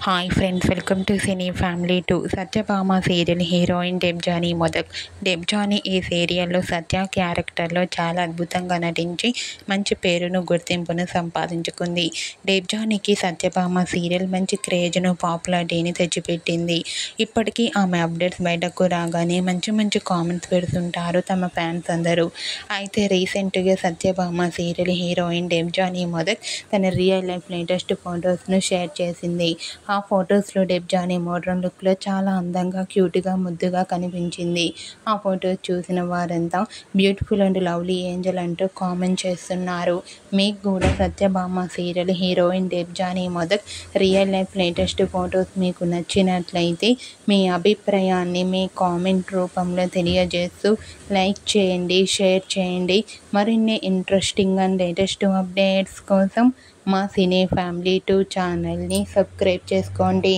Hi friends, welcome to cine family 2. Satyabhama serial heroine Debjani Modak. Debjani ఈ సీరియల్లో సత్య క్యారెక్టర్లో చాలా అద్భుతంగా నటించి మంచి పేరును, గుర్తింపును సంపాదించుకుంది. డెబ్జానీకి సత్యభామ సీరియల్ మంచి క్రేజ్ను, పాపులారిటీని తెచ్చిపెట్టింది. ఇప్పటికీ ఆమె అప్డేట్స్ బయటకు రాగానే మంచి మంచి కామెంట్స్ పెడుతుంటారు తమ ఫ్యాన్స్ అందరూ. అయితే రీసెంట్గా సత్యభామ సీరియల్ హీరోయిన్ డెబ్జానీ మొదక్ తన రియల్ లైఫ్ లేటెస్ట్ ఫొటోస్ను షేర్ చేసింది. ఆ ఫొటోస్లో డెబ్జానీ మోడ్రన్ లుక్లో చాలా అందంగా, క్యూట్గా, ముద్దుగా కనిపించింది. ఆ ఫొటోస్ చూసిన వారంతా బ్యూటిఫుల్ అండ్ లవ్లీ ఏంజల్ అంటూ కామెంట్ చేస్తున్నారు. మీకు కూడా Satyabhama serial heroine Debjani Modak real life latest photos మీకు నచ్చినట్లయితే మీ అభిప్రాయాన్ని మీ కామెంట్ రూపంలో తెలియజేస్తూ లైక్ చేయండి, షేర్ చేయండి. మరిన్ని ఇంట్రెస్టింగ్ అండ్ లేటెస్ట్ అప్డేట్స్ కోసం మా సినీ ఫ్యామిలీ 2 ఛానల్ని సబ్స్క్రైబ్ చేసుకోండి.